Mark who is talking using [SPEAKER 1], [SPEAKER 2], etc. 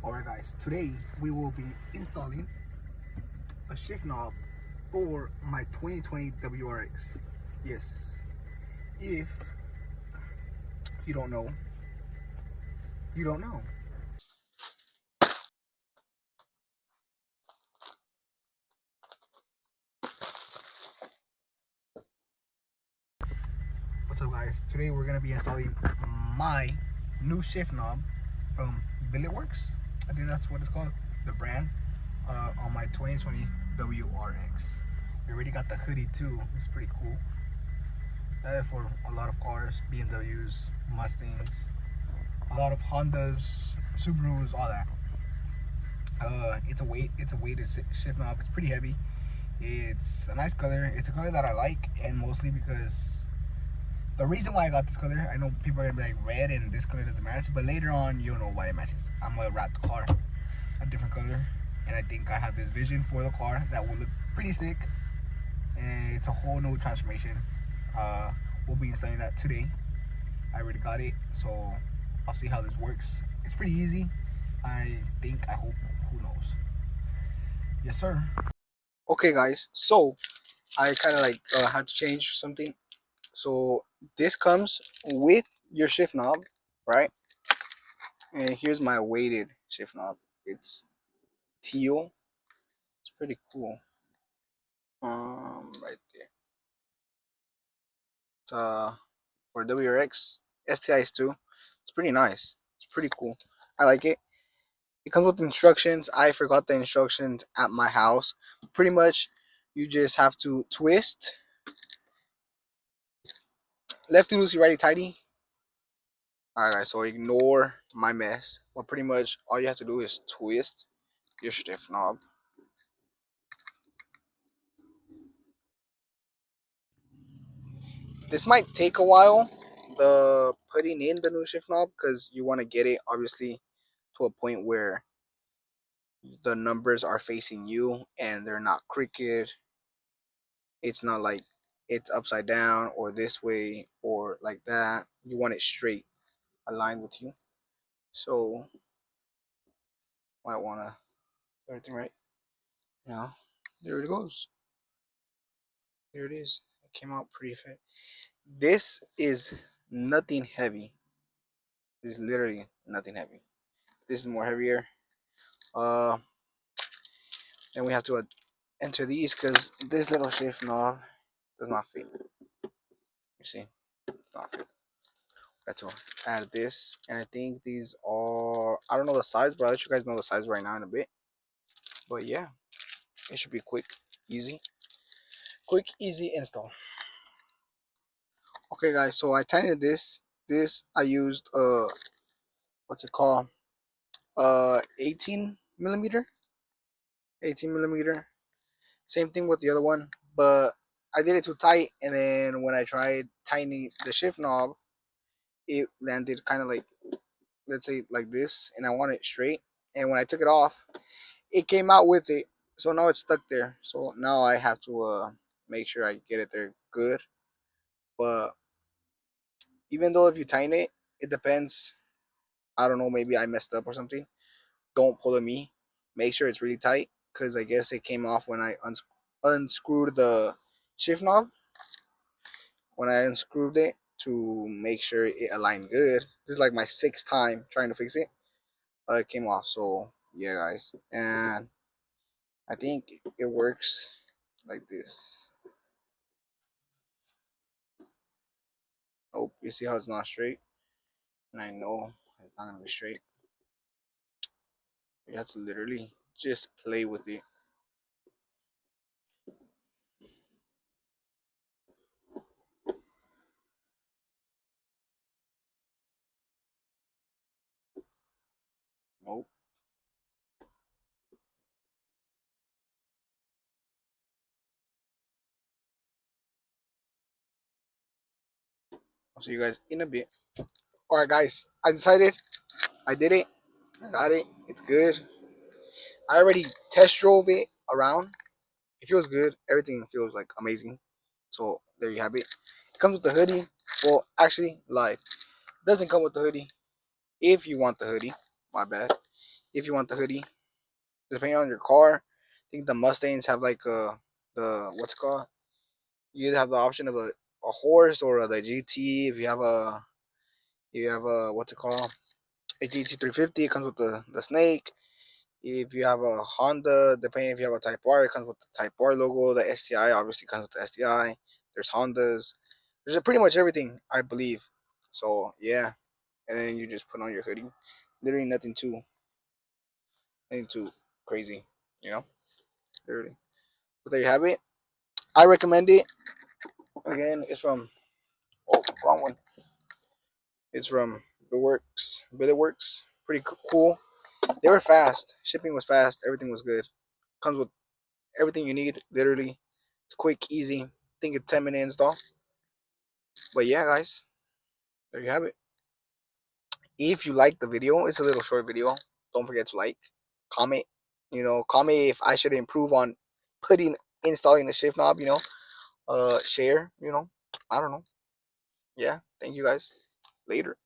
[SPEAKER 1] Alright guys, today we will be installing a shift knob for my 2020 WRX. Yes, if you don't know, you don't know. What's up guys, today we're going to be installing my new shift knob from Billetworkz. I think that's what it's called, the brand, on my 2020 WRX. We already got the hoodie too, it's pretty cool. That is for a lot of cars, BMWs, Mustangs, a lot of Hondas, Subarus, all that. It's a weighted shift knob. It's pretty heavy. It's a nice color. It's a color that I like, and mostly because the reason why I got this color, I know people are gonna be like red and this color doesn't match, but later on you'll know why it matches. I'm gonna wrap the car a different color, and I think I have this vision for the car that will look pretty sick, and it's a whole new transformation. We'll be installing that today. I already got it, so I'll see how this works. It's pretty easy. I hope, who knows. Yes sir. Okay guys, so I kind of like had to change something. So this comes with your shift knob, right? And here's my weighted shift knob. It's teal. It's pretty cool. Right there. It's for WRX STIs too. It's pretty nice. It's pretty cool. I like it. It comes with instructions. I forgot the instructions at my house. Pretty much, you just have to twist lefty loosey, righty tighty. Alright guys, so ignore my mess. But pretty much all you have to do is twist your shift knob. This might take a while, the putting in the new shift knob, because you want to get it obviously to a point where the numbers are facing you and they're not crooked. It's not like it's upside down or this way or like that. You want it straight, aligned with you. So might want to do everything right. Now, there it goes. There it is. It came out pretty fit. This is nothing heavy. This is literally nothing heavy. This is more heavier. Uh, and we have to enter these because this little shift knob does not fit. You see, it's not fit. Got to add this, and I think these are, I don't know the size, but I'll let you guys know the size right now in a bit. But yeah, it should be quick, easy install. Okay guys, so I tightened this I used what's it called, 18 millimeter. Same thing with the other one, but I did it too tight, and then when I tried tightening the shift knob, it landed kind of like, let's say like this, and I want it straight. And when I took it off, it came out with it, so now it's stuck there. So now I have to make sure I get it there good. But even though if you tighten it, it depends. I don't know, maybe I messed up or something. Don't pull at me. Make sure it's really tight, because I guess it came off when I unscrewed the shift knob. When I unscrewed it to make sure it aligned good. This is like my sixth time trying to fix it. It came off. So yeah, guys, and I think it works like this. Oh, you see how it's not straight, and I know it's not gonna be straight. You have to literally just play with it. Nope. I'll see you guys in a bit. Alright guys, I decided. I did it. I got it. It's good. I already test drove it around. It feels good. Everything feels like amazing. So there you have it. It comes with the hoodie. Well, actually, live. It doesn't come with the hoodie. If you want the hoodie, my bad. if you want the hoodie. Depending on your car, I think the Mustangs have like the what's it called? You either have the option of a horse or the GT. If you have a what's it called? A GT 350, it comes with the snake. If you have a Honda, depending if you have a Type R, it comes with the Type R logo. The STI obviously comes with the STI. There's Hondas. There's pretty much everything, I believe. So yeah, and then you just put on your hoodie. Literally nothing too crazy, you know. Literally. But there you have it. I recommend it. Again, it's from wrong one. It's from Billetworkz. Billetworkz. Pretty cool. They were fast. Shipping was fast. Everything was good. Comes with everything you need. Literally, it's quick, easy. I think it's 10-minute install. But yeah, guys, there you have it. If you like the video, it's a little short video. Don't forget to like, comment. Comment if I should improve on installing the shift knob. Share. I don't know. Yeah. Thank you guys. Later.